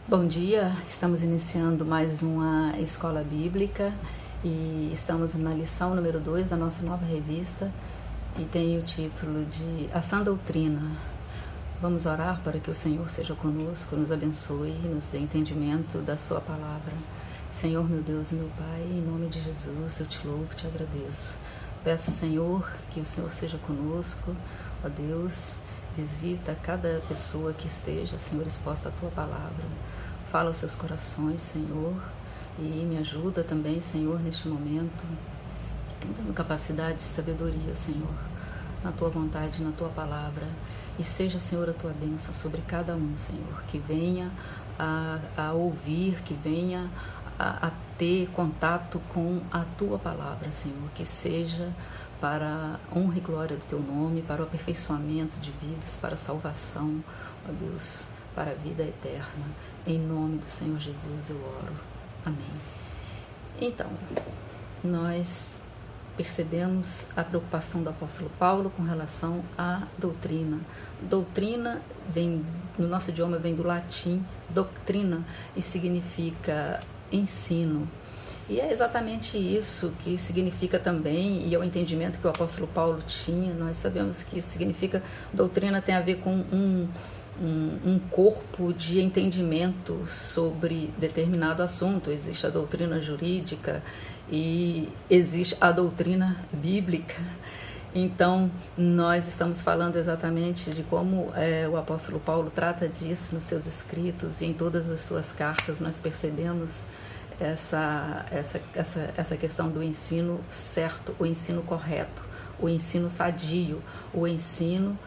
Bom dia, estamos iniciando mais uma escola bíblica e estamos na lição número 2 da nossa nova revista e tem o título de A Sã Doutrina. Vamos orar para que o Senhor seja conosco, nos abençoe e nos dê entendimento da sua palavra. Senhor, meu Deus e meu Pai, em nome de Jesus eu te louvo e te agradeço. Peço, Senhor, que o Senhor seja conosco, ó Deus. Visita cada pessoa que esteja, Senhor, exposta à Tua palavra. Fala aos seus corações, Senhor, e me ajuda também, Senhor, neste momento, dando capacidade de sabedoria, Senhor, na Tua vontade, na Tua palavra. E seja, Senhor, a Tua bênção sobre cada um, Senhor, que venha a ouvir, que venha a ter contato com a Tua palavra, Senhor, que seja para a honra e glória do Teu nome, para o aperfeiçoamento de vidas, para a salvação, ó Deus, para a vida eterna. Em nome do Senhor Jesus eu oro. Amém. Então, nós percebemos a preocupação do apóstolo Paulo com relação à doutrina. Doutrina vem, no nosso idioma, vem do latim, doctrina, e significa ensino. E é exatamente isso que significa também, e é o entendimento que o apóstolo Paulo tinha. Nós sabemos que isso significa, doutrina tem a ver com um corpo de entendimento sobre determinado assunto. Existe a doutrina jurídica e existe a doutrina bíblica. Então, nós estamos falando exatamente de como o apóstolo Paulo trata disso nos seus escritos e em todas as suas cartas. Nós percebemos essa questão do ensino certo, o ensino correto, o ensino sadio, o ensino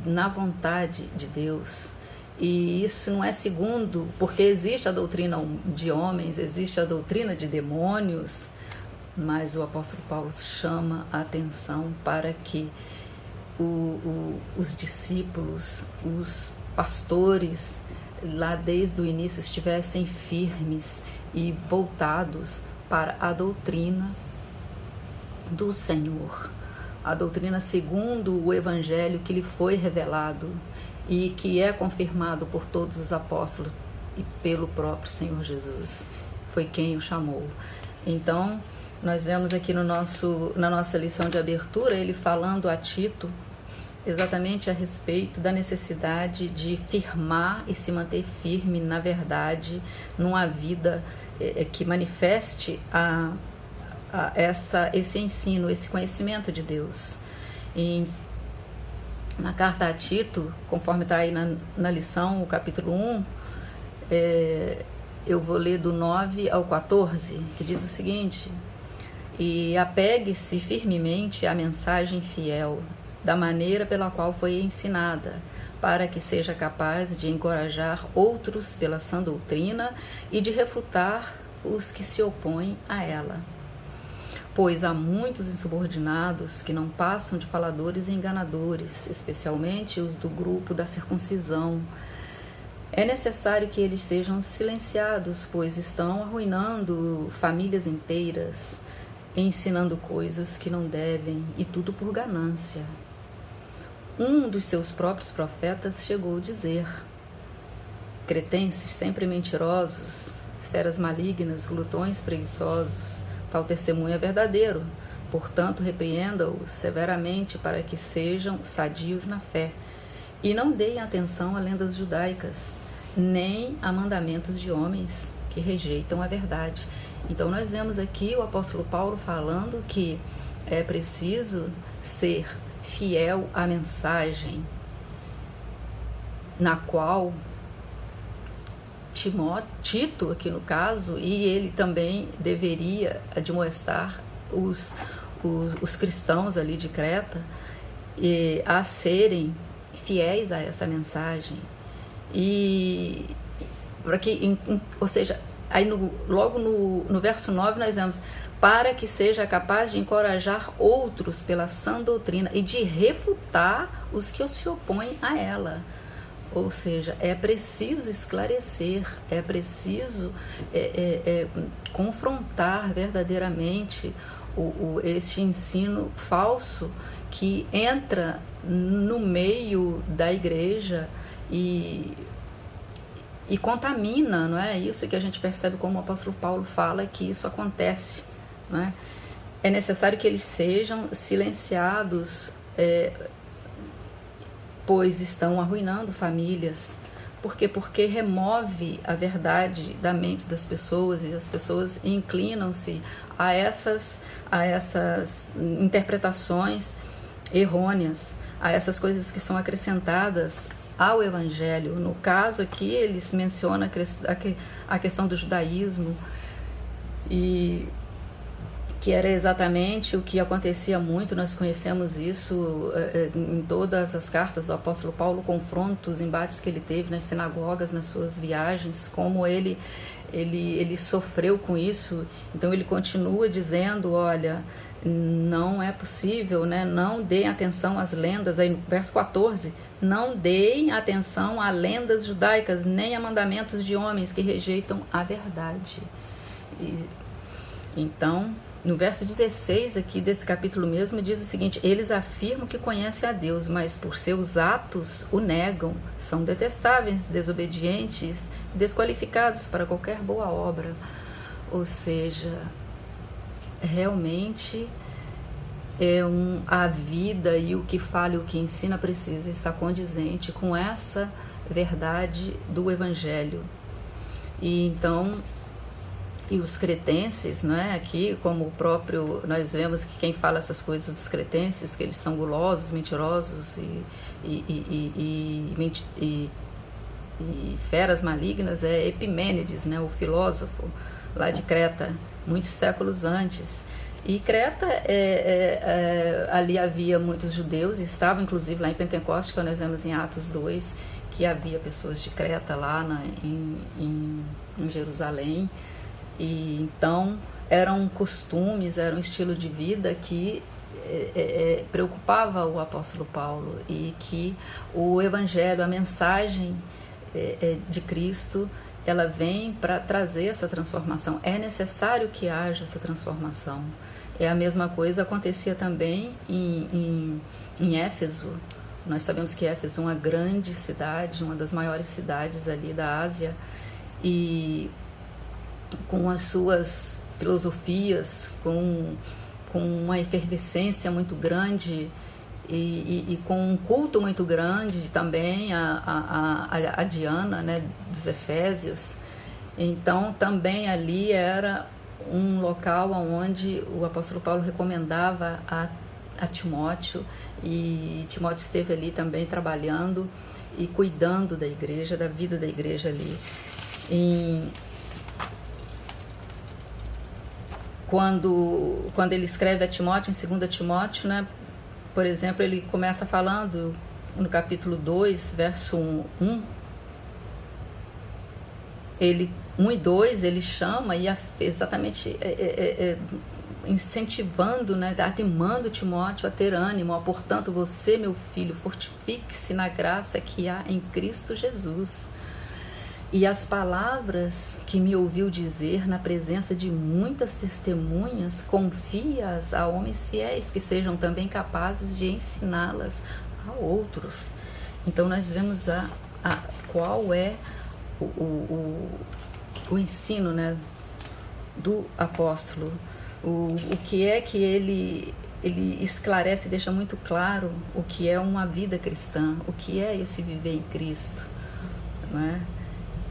na vontade de Deus. E isso não é segundo, porque existe a doutrina de homens, existe a doutrina de demônios, mas o apóstolo Paulo chama a atenção para que os discípulos, os pastores, lá desde o início estivessem firmes e voltados para a doutrina do Senhor, a doutrina segundo o Evangelho que lhe foi revelado e que é confirmado por todos os apóstolos e pelo próprio Senhor Jesus, foi quem o chamou. Então, nós vemos aqui na nossa lição de abertura, ele falando a Tito exatamente a respeito da necessidade de firmar e se manter firme na verdade, numa vida que manifeste esse ensino, esse conhecimento de Deus. E na carta a Tito, conforme está aí na lição, o capítulo 1, eu vou ler do 9 ao 14, que diz o seguinte: e apegue-se firmemente à mensagem fiel, da maneira pela qual foi ensinada, para que seja capaz de encorajar outros pela sã doutrina e de refutar os que se opõem a ela. Pois há muitos insubordinados que não passam de faladores e enganadores, especialmente os do grupo da circuncisão. É necessário que eles sejam silenciados, pois estão arruinando famílias inteiras, ensinando coisas que não devem, e tudo por ganância. Um dos seus próprios profetas chegou a dizer: cretenses sempre mentirosos, feras malignas, glutões preguiçosos, tal testemunho é verdadeiro. Portanto, repreenda-os severamente para que sejam sadios na fé e não deem atenção a lendas judaicas, nem a mandamentos de homens que rejeitam a verdade. Então, nós vemos aqui o apóstolo Paulo falando que é preciso ser fiel à mensagem na qual Tito, aqui no caso, e ele também deveria admoestar os cristãos ali de Creta a serem fiéis a esta mensagem. E para que, ou seja, aí logo no verso 9 nós vemos: para que seja capaz de encorajar outros pela sã doutrina e de refutar os que se opõem a ela. Ou seja, é preciso esclarecer, é preciso confrontar verdadeiramente esse ensino falso que entra no meio da igreja e e contamina, não é? Isso que a gente percebe como o apóstolo Paulo fala que isso acontece, não é? É necessário que eles sejam silenciados, pois estão arruinando famílias. Por quê? Porque remove a verdade da mente das pessoas e as pessoas inclinam-se a essas interpretações errôneas, a essas coisas que são acrescentadas ao Evangelho. No caso aqui, eles mencionam a questão do judaísmo, e que era exatamente o que acontecia muito. Nós conhecemos isso em todas as cartas do apóstolo Paulo, confrontos, embates que ele teve nas sinagogas, nas suas viagens, como ele sofreu com isso. Então ele continua dizendo, olha, não é possível, né? Não deem atenção às lendas, aí no verso 14, não deem atenção a lendas judaicas, nem a mandamentos de homens que rejeitam a verdade. Então, no verso 16 aqui desse capítulo mesmo, diz o seguinte: eles afirmam que conhecem a Deus, mas por seus atos o negam, são detestáveis, desobedientes, desqualificados para qualquer boa obra. Ou seja, realmente a vida e o que fala e o que ensina precisa estar condizente com essa verdade do Evangelho. E então, e os cretenses, né, aqui, como o próprio, nós vemos que quem fala essas coisas dos cretenses, que eles são gulosos, mentirosos e feras malignas, é Epimênides, né, o filósofo lá de Creta, muitos séculos antes. E Creta, ali havia muitos judeus, e estavam inclusive lá em Pentecoste, que nós vemos em Atos 2, que havia pessoas de Creta lá em Jerusalém. E então eram costumes, era um estilo de vida que preocupava o apóstolo Paulo, e que o Evangelho, a mensagem de Cristo, ela vem para trazer essa transformação. É necessário que haja essa transformação. A mesma coisa acontecia também em Éfeso. Nós sabemos que Éfeso é uma grande cidade, uma das maiores cidades ali da Ásia, e com as suas filosofias, com uma efervescência muito grande e com um culto muito grande também a Diana, né, dos Efésios. Então também ali era um local onde o apóstolo Paulo recomendava a Timóteo, e Timóteo esteve ali também trabalhando e cuidando da igreja, da vida da igreja ali. Quando ele escreve a Timóteo, em 2 Timóteo, né, por exemplo, ele começa falando no capítulo 2, verso 1, 1 e 2, ele chama e exatamente incentivando, né, animando Timóteo a ter ânimo. Portanto, você, meu filho, fortifique-se na graça que há em Cristo Jesus. E as palavras que me ouviu dizer na presença de muitas testemunhas, confia-as a homens fiéis, que sejam também capazes de ensiná-las a outros. Então nós vemos qual é o ensino, né, do apóstolo, o que é que ele esclarece e deixa muito claro o que é uma vida cristã, o que é esse viver em Cristo, não é?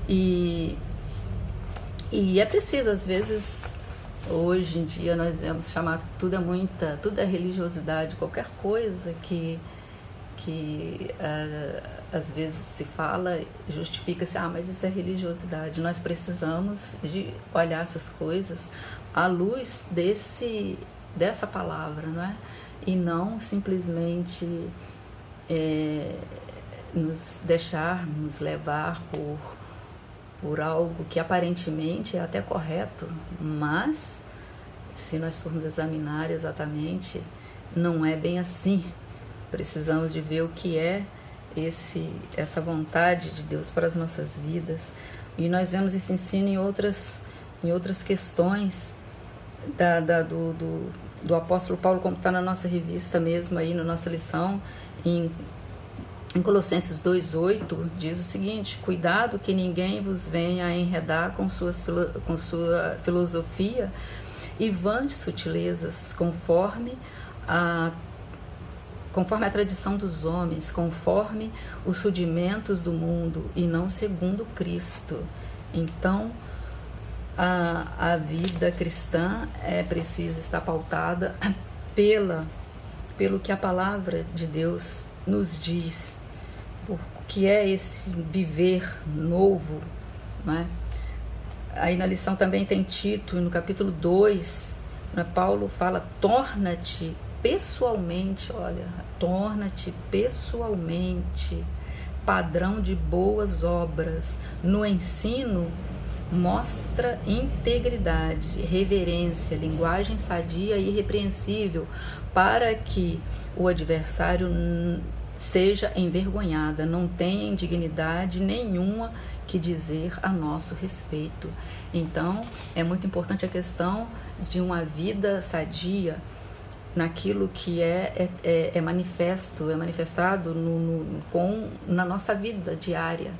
E é preciso, às vezes, hoje em dia nós vemos chamar tudo é religiosidade, qualquer coisa que às vezes se fala, justifica-se, mas isso é religiosidade. Nós precisamos de olhar essas coisas à luz dessa palavra, não é? E não simplesmente nos deixarmos levar por algo que aparentemente é até correto, mas se nós formos examinar exatamente, não é bem assim. Precisamos de ver o que é essa vontade de Deus para as nossas vidas. E nós vemos esse ensino em outras questões do apóstolo Paulo, como está na nossa revista mesmo, aí na nossa lição, em Em Colossenses 2,8 diz o seguinte: cuidado que ninguém vos venha a enredar com sua filosofia e vãs sutilezas, conforme a tradição dos homens, conforme os rudimentos do mundo, e não segundo Cristo. Então, a vida cristã é precisa estar pautada pelo que a palavra de Deus nos diz, o que é esse viver novo, né? Aí na lição também tem Tito, no capítulo 2, né, Paulo fala: torna-te pessoalmente, torna-te pessoalmente padrão de boas obras. No ensino, mostra integridade, reverência, linguagem sadia e irrepreensível, para que o adversário seja envergonhada, não tenha indignidade nenhuma que dizer a nosso respeito. Então, é muito importante a questão de uma vida sadia naquilo que é manifestado na nossa vida diária.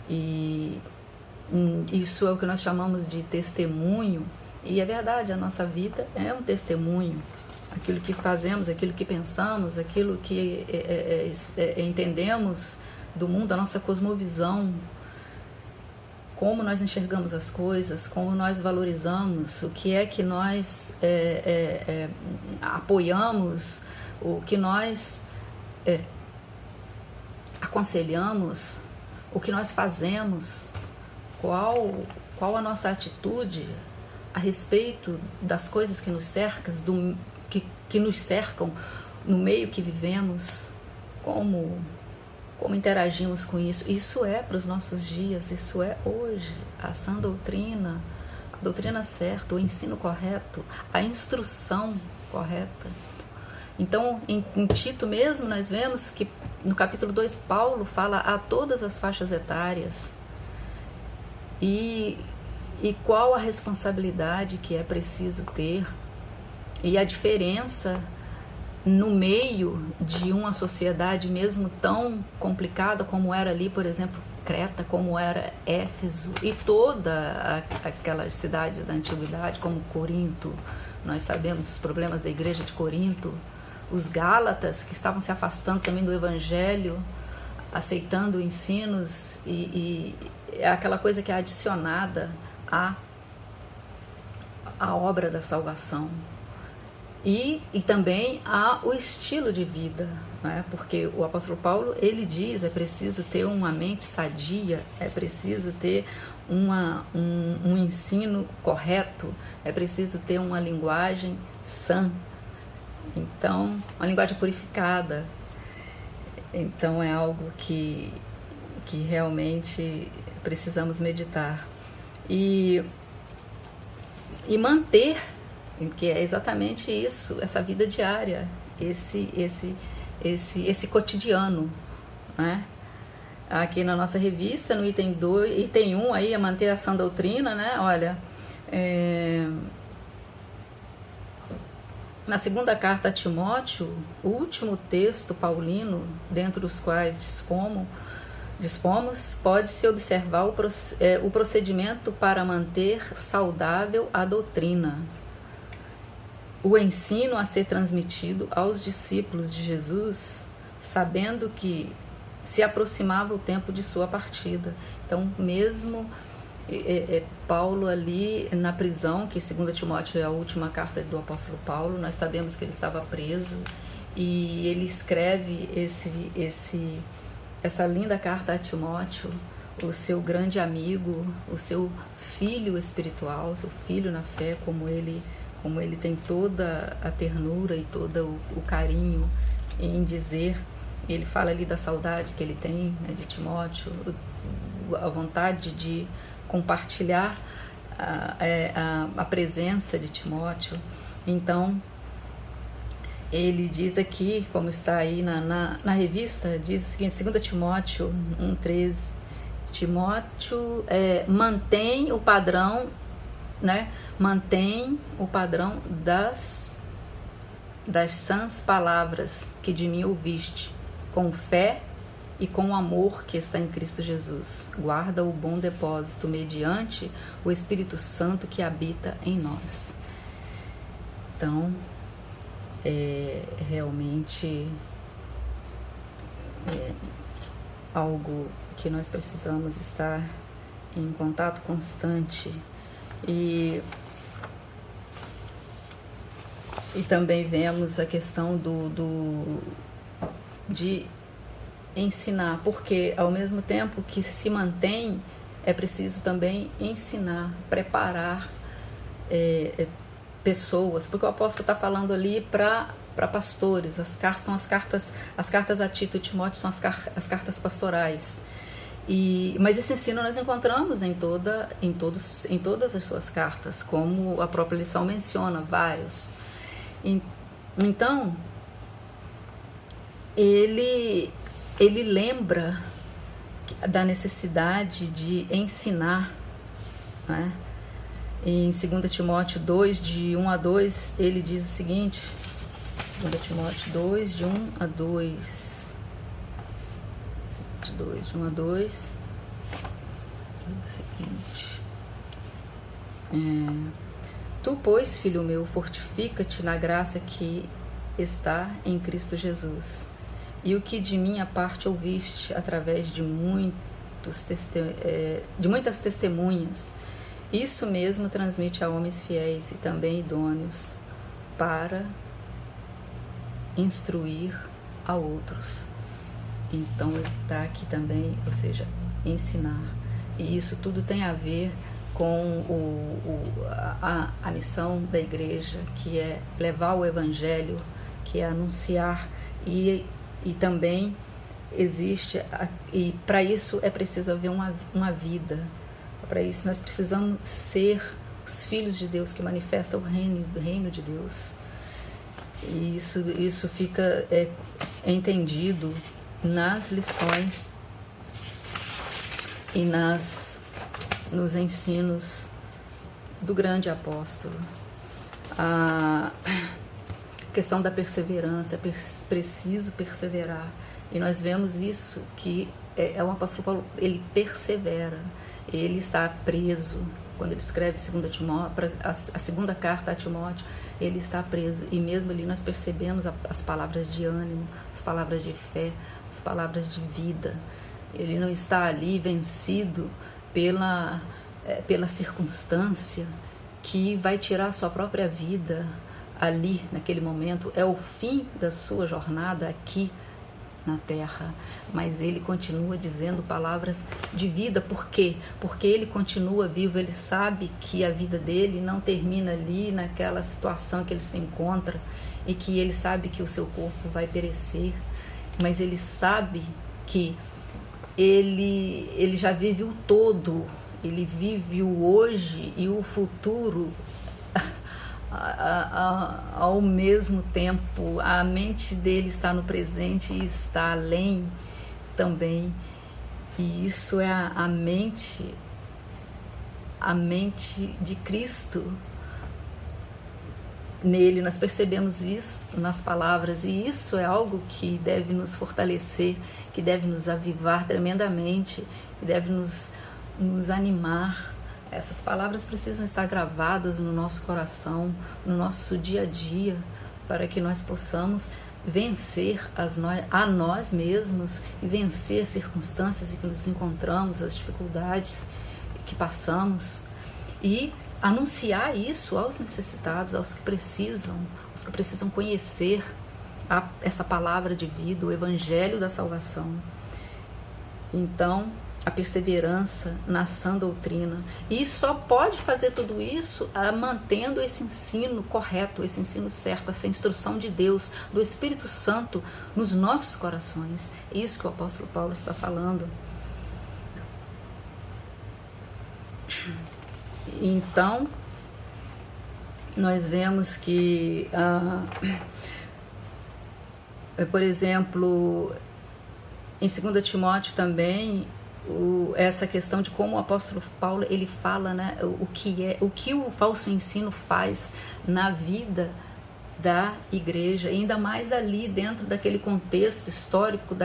E isso é o que nós chamamos de testemunho, e é verdade, a nossa vida é um testemunho. Aquilo que fazemos, aquilo que pensamos, aquilo que entendemos do mundo, a nossa cosmovisão, como nós enxergamos as coisas, como nós valorizamos, o que é que nós apoiamos, o que nós aconselhamos, o que nós fazemos, qual a nossa atitude a respeito das coisas que nos cercam, que nos cercam no meio que vivemos, como interagimos com isso. Isso é para os nossos dias, isso é hoje, a sã doutrina, a doutrina certa, o ensino correto, a instrução correta. Então, em Tito mesmo, nós vemos que no capítulo 2, Paulo fala a todas as faixas etárias e qual a responsabilidade que é preciso ter, e a diferença no meio de uma sociedade mesmo tão complicada como era ali, por exemplo, Creta, como era Éfeso e toda aquelas cidades da antiguidade, como Corinto. Nós sabemos os problemas da igreja de Corinto, os Gálatas que estavam se afastando também do evangelho, aceitando ensinos, e é aquela coisa que é adicionada à obra da salvação. E também há o estilo de vida, né? Porque o apóstolo Paulo, ele diz, é preciso ter uma mente sadia, é preciso ter um ensino correto, é preciso ter uma linguagem sã, então, uma linguagem purificada. Então é algo que realmente precisamos meditar e manter, que é exatamente isso, essa vida diária, esse cotidiano, né? Aqui na nossa revista, no item 1, aí, é manter a sã doutrina, né? Olha, na segunda carta a Timóteo, o último texto paulino, dentre os quais dispomos, pode-se observar o procedimento para manter saudável a doutrina, o ensino a ser transmitido aos discípulos de Jesus, sabendo que se aproximava o tempo de sua partida. Então, mesmo Paulo ali na prisão, que 2 Timóteo é a última carta do apóstolo Paulo, nós sabemos que ele estava preso, e ele escreve essa linda carta a Timóteo, o seu grande amigo, o seu filho espiritual, seu filho na fé, como ele tem toda a ternura e todo o carinho em dizer. Ele fala ali da saudade que ele tem, né, de Timóteo, a vontade de compartilhar a presença de Timóteo. Então, ele diz aqui, como está aí na revista, diz o seguinte, 2 Timóteo 1,13, Timóteo mantém o padrão, né? Mantém o padrão das sãs palavras que de mim ouviste, com fé e com o amor que está em Cristo Jesus. Guarda o bom depósito mediante o Espírito Santo que habita em nós. Então, realmente algo que nós precisamos estar em contato constante e também vemos a questão de ensinar, porque ao mesmo tempo que se mantém, é preciso também ensinar, preparar pessoas, porque o apóstolo está falando ali para pastores. As cartas a Tito e Timóteo são as cartas pastorais. Mas esse ensino nós encontramos em todas as suas cartas, como a própria lição menciona, vários. Então, ele lembra da necessidade de ensinar, né? Em 2 Timóteo 2, de 1 a 2, ele diz o seguinte, 2 Timóteo 2, de 1 a 2, 2, de 1 a 2, diz o seguinte: Tu, pois, filho meu, fortifica-te na graça que está em Cristo Jesus, e o que de minha parte ouviste através de muitas testemunhas, isso mesmo transmite a homens fiéis e também idôneos para instruir a outros. Então ele está aqui também, ou seja, ensinar. E isso tudo tem a ver com a missão da igreja, que é levar o evangelho, que é anunciar, e também existe, e para isso é preciso haver uma vida. Para isso nós precisamos ser os filhos de Deus que manifestam o reino de Deus. E isso fica entendido nas lições e nos ensinos do grande apóstolo. A questão da perseverança, é preciso perseverar. E nós vemos isso, que o apóstolo Paulo, ele persevera. Ele está preso, quando ele escreve a segunda carta a Timóteo, ele está preso, e mesmo ali nós percebemos as palavras de ânimo, as palavras de fé, as palavras de vida. Ele não está ali vencido pela circunstância que vai tirar a sua própria vida ali, naquele momento. É o fim da sua jornada aqui na terra, mas ele continua dizendo palavras de vida. Por quê? Porque ele continua vivo. Ele sabe que a vida dele não termina ali naquela situação que ele se encontra, e que ele sabe que o seu corpo vai perecer, mas ele sabe que ele já vive o todo, ele vive o hoje e o futuro ao mesmo tempo. A mente dele está no presente e está além também, e isso é a mente de Cristo. Nele nós percebemos isso nas palavras, e isso é algo que deve nos fortalecer, que deve nos avivar tremendamente, que deve nos animar. Essas palavras precisam estar gravadas no nosso coração, no nosso dia a dia, para que nós possamos vencer a nós mesmos e vencer as circunstâncias em que nos encontramos, as dificuldades que passamos, e anunciar isso aos necessitados, aos que precisam conhecer essa palavra de vida, o evangelho da salvação. Então, a perseverança na sã doutrina, e só pode fazer tudo isso mantendo esse ensino correto, esse ensino certo, essa instrução de Deus, do Espírito Santo nos nossos corações. É isso que o apóstolo Paulo está falando. Então, nós vemos que, por exemplo, em 2 Timóteo também, essa questão de como o apóstolo Paulo, ele fala, né, o que o falso ensino faz na vida da igreja, ainda mais ali dentro daquele contexto histórico,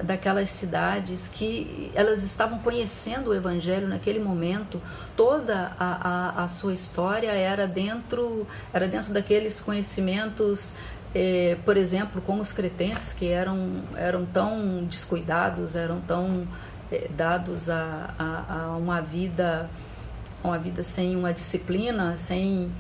daquelas cidades que elas estavam conhecendo o Evangelho naquele momento. Toda a sua história era dentro daqueles conhecimentos, por exemplo, como os cretenses, que eram tão descuidados, eram tão dados a uma vida sem uma disciplina, sem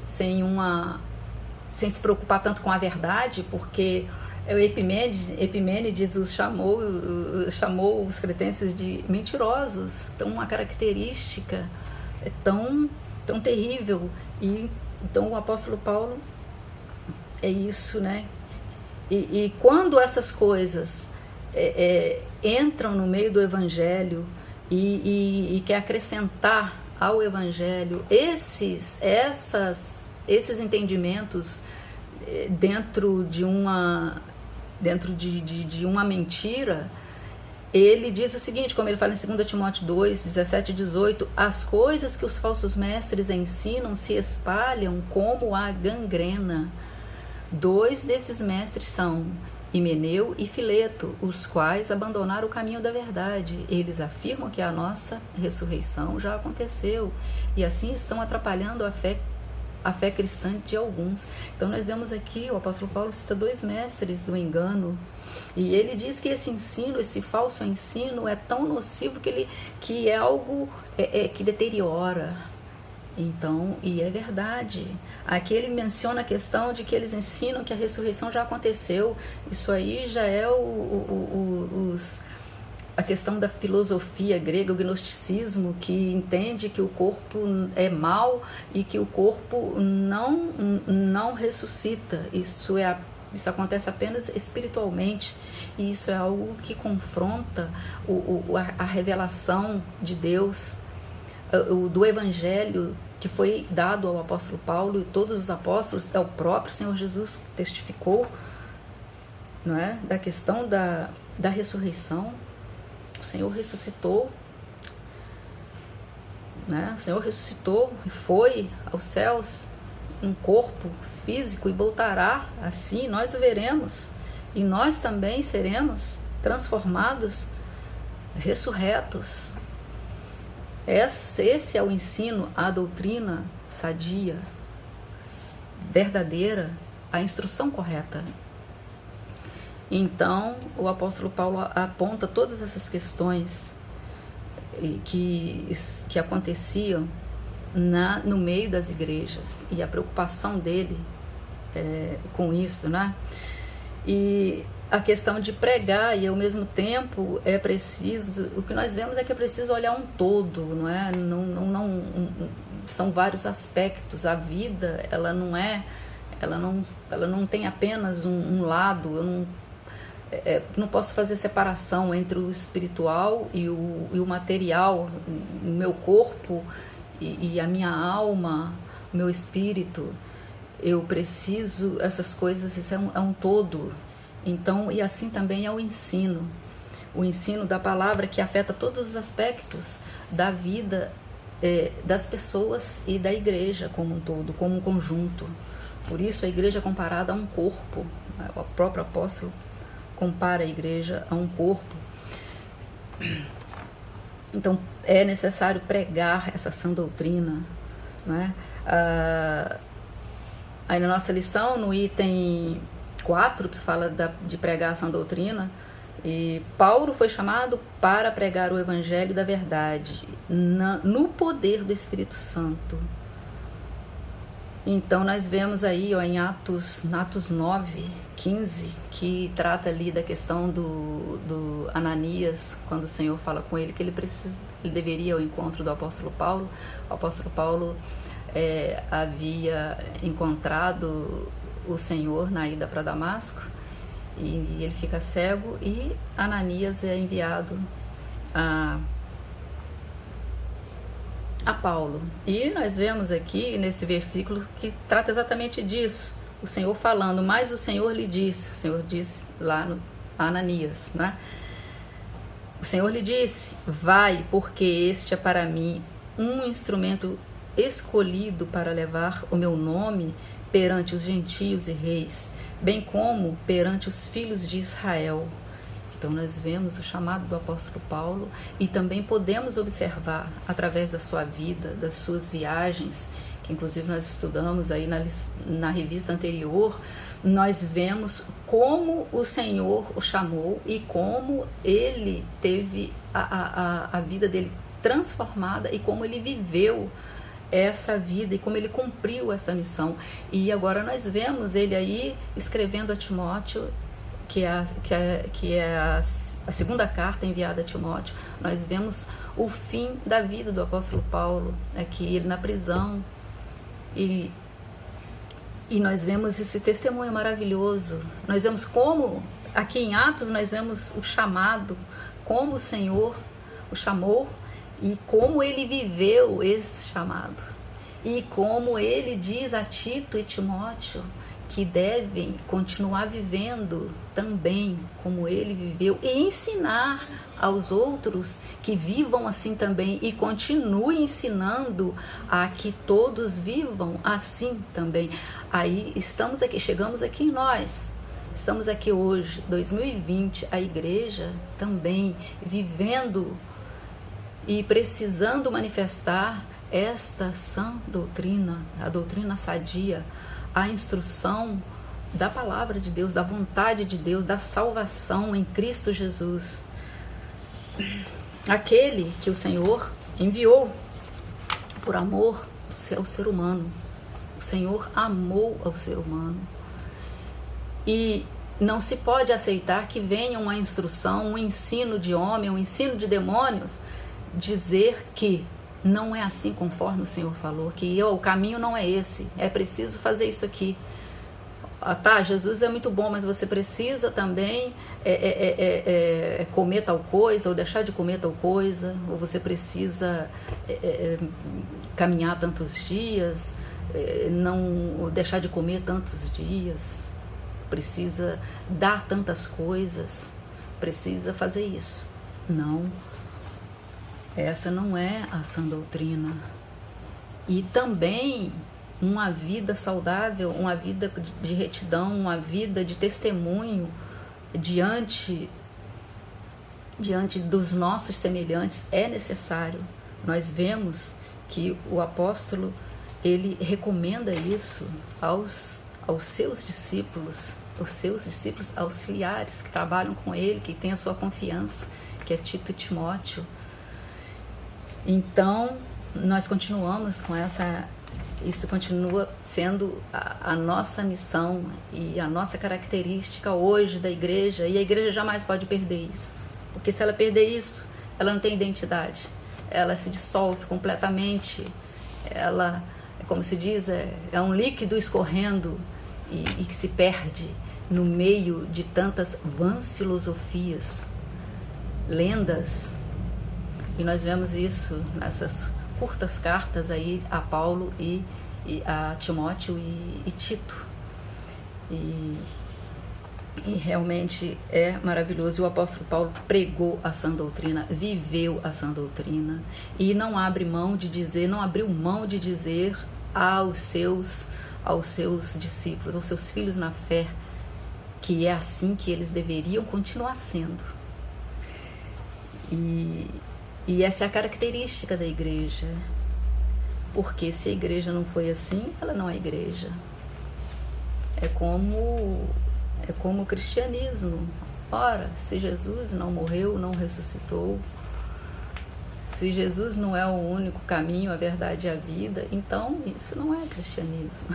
se preocupar tanto com a verdade, porque Epimênides chamou os cretenses de mentirosos. Então, uma característica tão terrível. E então o apóstolo Paulo é isso, né? E quando essas coisas entram no meio do Evangelho e quer acrescentar ao Evangelho esses entendimentos dentro de uma mentira, ele diz o seguinte, como ele fala em 2 Timóteo 2, 17 e 18: as coisas que os falsos mestres ensinam se espalham como a gangrena. 2 desses mestres são Himeneu e Fileto, os quais abandonaram o caminho da verdade. Eles afirmam que a nossa ressurreição já aconteceu e assim estão atrapalhando a fé cristã de alguns. Então nós vemos aqui, o apóstolo Paulo cita 2 mestres do engano, e ele diz que esse ensino, esse falso ensino é tão nocivo que é algo que deteriora. Então, e é verdade. Aqui ele menciona a questão de que eles ensinam que a ressurreição já aconteceu. Isso aí já é a questão da filosofia grega, o gnosticismo, que entende que o corpo é mau e que o corpo não ressuscita. Isso acontece apenas espiritualmente, e isso é algo que confronta a revelação de Deus, do Evangelho que foi dado ao apóstolo Paulo e todos os apóstolos. O próprio Senhor Jesus testificou, não é, da questão da ressurreição. O Senhor ressuscitou, né? O Senhor ressuscitou e foi aos céus, um corpo físico, e voltará. Assim nós o veremos, e nós também seremos transformados, ressurretos. Esse é o ensino, a doutrina sadia, verdadeira, a instrução correta. Então, o apóstolo Paulo aponta todas essas questões que aconteciam no meio das igrejas, e a preocupação dele com isso, né? E a questão de pregar, e ao mesmo tempo é preciso, o que nós vemos é que é preciso olhar um todo, não é? São vários aspectos. A vida, ela não tem apenas um lado. Eu não posso fazer separação entre o espiritual e o material, o meu corpo e a minha alma, o meu espírito. Eu preciso, essas coisas, isso é um todo. Então, e assim também é o ensino da palavra, que afeta todos os aspectos da vida das pessoas e da igreja como um todo, como um conjunto. Por isso a igreja é comparada a um corpo. O próprio apóstolo compara a igreja a um corpo. Então é necessário pregar essa sã doutrina, não é? Aí na nossa lição, no item 4, que fala de pregar a sã doutrina, e Paulo foi chamado para pregar o evangelho da verdade no poder do Espírito Santo. Então nós vemos aí, em Atos 9:15, que trata ali da questão do Ananias, quando o Senhor fala com ele que ele deveria ir ao encontro do apóstolo Paulo. O apóstolo Paulo havia encontrado o Senhor na ida para Damasco, e ele fica cego, e Ananias é enviado a Paulo. E nós vemos aqui nesse versículo que trata exatamente disso, o Senhor falando, mas o Senhor disse lá a Ananias, né? O Senhor lhe disse: vai, porque este é para mim um instrumento escolhido para levar o meu nome perante os gentios e reis, bem como perante os filhos de Israel. Então nós vemos o chamado do apóstolo Paulo e também podemos observar através da sua vida, das suas viagens, que inclusive nós estudamos aí na revista anterior, nós vemos como o Senhor o chamou e como ele teve a vida dele transformada e como ele viveu essa vida e como ele cumpriu essa missão. E agora nós vemos ele aí escrevendo a Timóteo, que é a segunda carta enviada a Timóteo. Nós vemos o fim da vida do apóstolo Paulo, aqui ele na prisão, e nós vemos esse testemunho maravilhoso. Nós vemos como, aqui em Atos, nós vemos o chamado, como o Senhor o chamou e como ele viveu esse chamado. E como ele diz a Tito e Timóteo que devem continuar vivendo também como ele viveu e ensinar aos outros que vivam assim também e continue ensinando a que todos vivam assim também. Aí chegamos aqui em nós. Estamos aqui hoje, 2020, a igreja também vivendo e precisando manifestar esta sã doutrina, a doutrina sadia, a instrução da palavra de Deus, da vontade de Deus, da salvação em Cristo Jesus. Aquele que o Senhor enviou por amor ao ser humano. O Senhor amou ao ser humano. E não se pode aceitar que venha uma instrução, um ensino de homem, um ensino de demônios, dizer que não é assim conforme o Senhor falou, que o caminho não é esse, é preciso fazer isso aqui. Tá, Jesus é muito bom, mas você precisa também comer tal coisa, ou deixar de comer tal coisa, ou você precisa caminhar tantos dias, não deixar de comer tantos dias, precisa dar tantas coisas, precisa fazer isso. Não. Essa não é a sã doutrina. E também uma vida saudável, uma vida de retidão, uma vida de testemunho diante dos nossos semelhantes é necessário. Nós vemos que o apóstolo, ele recomenda isso aos seus discípulos auxiliares que trabalham com ele, que têm a sua confiança, que é Tito e Timóteo. Então, nós continuamos com isso continua sendo a nossa missão e a nossa característica hoje da igreja, e a igreja jamais pode perder isso, porque se ela perder isso, ela não tem identidade, ela se dissolve completamente, ela, como se diz, é um líquido escorrendo e que se perde no meio de tantas vãs filosofias, lendas. E nós vemos isso nessas curtas cartas aí a Paulo e a Timóteo e Tito. E realmente é maravilhoso. E o apóstolo Paulo pregou a sã doutrina, viveu a sã doutrina e não abriu mão de dizer aos seus discípulos, aos seus filhos na fé, que é assim que eles deveriam continuar sendo. E essa é a característica da igreja, porque se a igreja não foi assim, ela não é igreja. É como o cristianismo. Ora, se Jesus não morreu, não ressuscitou, se Jesus não é o único caminho, a verdade e a vida, então isso não é cristianismo.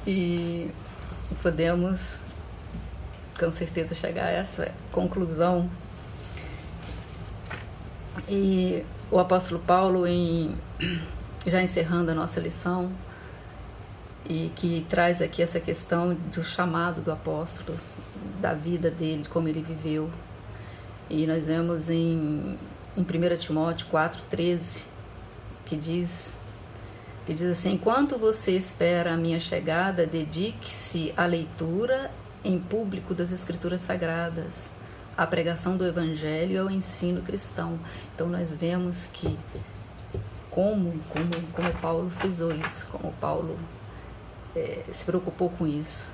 E podemos com certeza chegar a essa conclusão. E o apóstolo Paulo, já encerrando a nossa lição, e que traz aqui essa questão do chamado do apóstolo, da vida dele, de como ele viveu. E nós vemos em 1 Timóteo 4,13, que diz assim: enquanto você espera a minha chegada, dedique-se à leitura em público das Escrituras Sagradas, à pregação do Evangelho e ao ensino cristão. Então nós vemos que como Paulo frisou isso, como Paulo se preocupou com isso.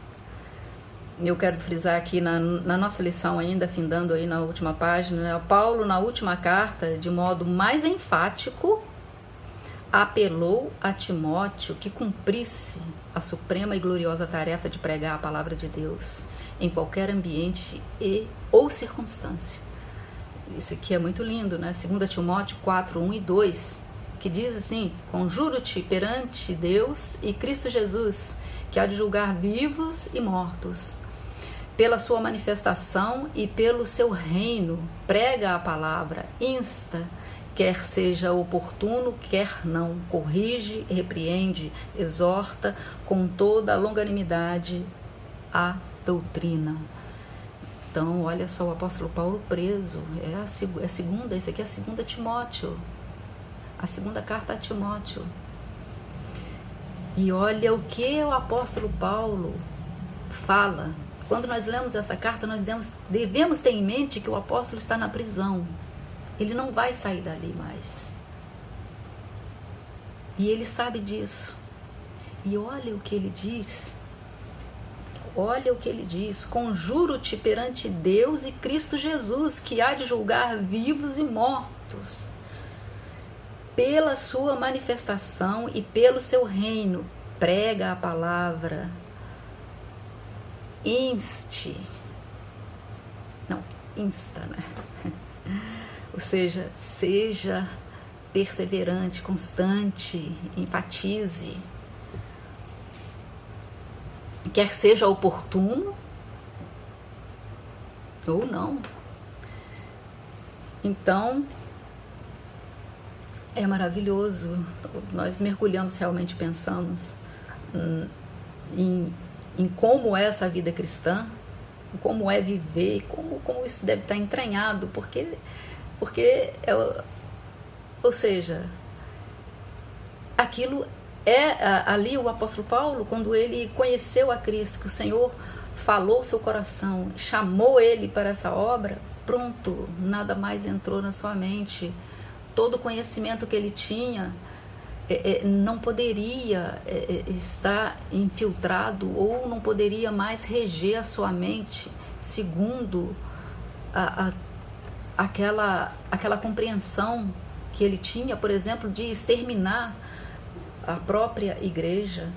eu quero frisar aqui na nossa lição ainda, findando aí na última página, né? Paulo, na última carta, de modo mais enfático, apelou a Timóteo que cumprisse a suprema e gloriosa tarefa de pregar a palavra de Deus em qualquer ambiente ou circunstância. Isso aqui é muito lindo, né? 2 Timóteo 4, 1 e 2, que diz assim: conjuro-te perante Deus e Cristo Jesus, que há de julgar vivos e mortos, pela sua manifestação e pelo seu reino, prega a palavra, insta, quer seja oportuno, quer não, corrige, repreende, exorta com toda a longanimidade a doutrina. Então, olha só, o apóstolo Paulo preso, isso aqui é a segunda Timóteo, a segunda carta a Timóteo. E olha o que o apóstolo Paulo fala. Quando nós lemos essa carta, nós devemos ter em mente que o apóstolo está na prisão. Ele não vai sair dali mais. E ele sabe disso. E olha o que ele diz. Olha o que ele diz: conjuro-te perante Deus e Cristo Jesus, que há de julgar vivos e mortos, pela sua manifestação e pelo seu reino, prega a palavra, insta, né? Ou seja, seja perseverante, constante, enfatize, quer seja oportuno ou não. Então, é maravilhoso. Nós mergulhamos, realmente pensamos em como é essa vida cristã, como é viver, como isso deve estar entranhado, porque ou seja, aquilo ali o apóstolo Paulo, quando ele conheceu a Cristo, que o Senhor falou seu coração, chamou ele para essa obra, pronto, nada mais entrou na sua mente. Todo o conhecimento que ele tinha não poderia estar infiltrado, ou não poderia mais reger a sua mente segundo aquela compreensão que ele tinha, por exemplo, de exterminar a própria igreja,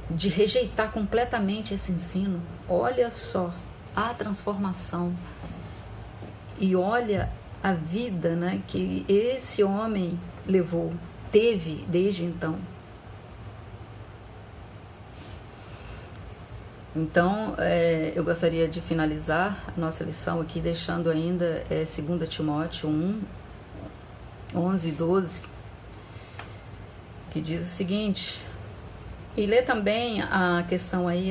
de rejeitar completamente esse ensino. Olha só a transformação e olha a vida, né, que esse homem teve desde então. Então, eu gostaria de finalizar a nossa lição aqui, deixando ainda 2 Timóteo 1, 11 e 12, que diz o seguinte, e lê também a questão aí,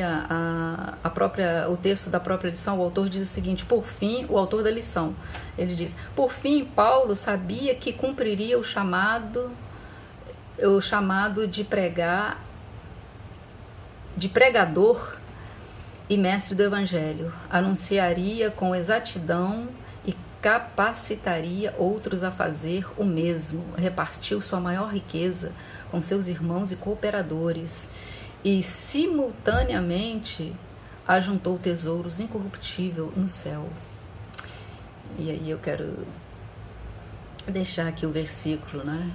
o texto da própria lição. O autor diz o seguinte: por fim, o autor da lição, ele diz: por fim, Paulo sabia que cumpriria o chamado de pregador e mestre do evangelho, anunciaria com exatidão e capacitaria outros a fazer o mesmo, repartiu sua maior riqueza com seus irmãos e cooperadores e simultaneamente ajuntou tesouros incorruptíveis no céu. E aí eu quero deixar aqui o versículo, né,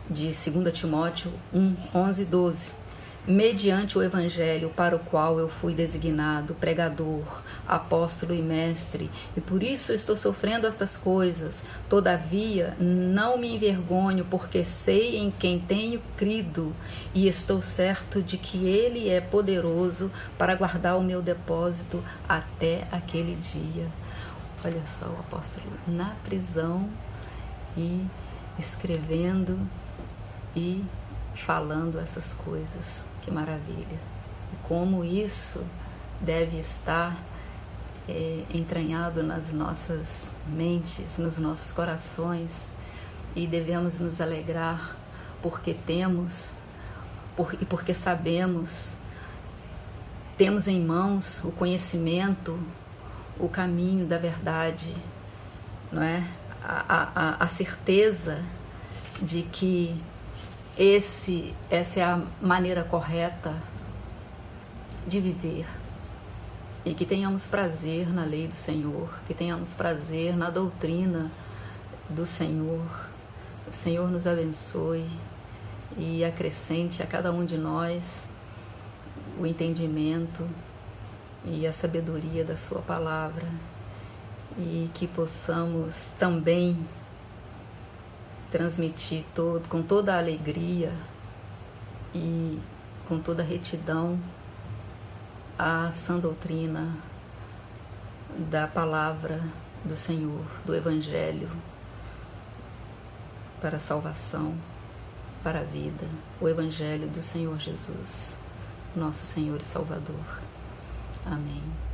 de 2 Timóteo 1, 11 e 12. Mediante o evangelho para o qual eu fui designado pregador, apóstolo e mestre, e por isso estou sofrendo estas coisas. Todavia não me envergonho, porque sei em quem tenho crido, e estou certo de que ele é poderoso para guardar o meu depósito até aquele dia. Olha só, o apóstolo na prisão e escrevendo e falando essas coisas. Que maravilha! E como isso deve estar entranhado nas nossas mentes, nos nossos corações, e devemos nos alegrar porque porque sabemos, temos em mãos o conhecimento, o caminho da verdade, não é? A certeza de que essa é a maneira correta de viver, e que tenhamos prazer na lei do Senhor, que tenhamos prazer na doutrina do Senhor. O Senhor nos abençoe e acrescente a cada um de nós o entendimento e a sabedoria da sua palavra, e que possamos também transmitir com toda a alegria e com toda a retidão a sã doutrina da palavra do Senhor, do Evangelho, para a salvação, para a vida, o Evangelho do Senhor Jesus, nosso Senhor e Salvador. Amém.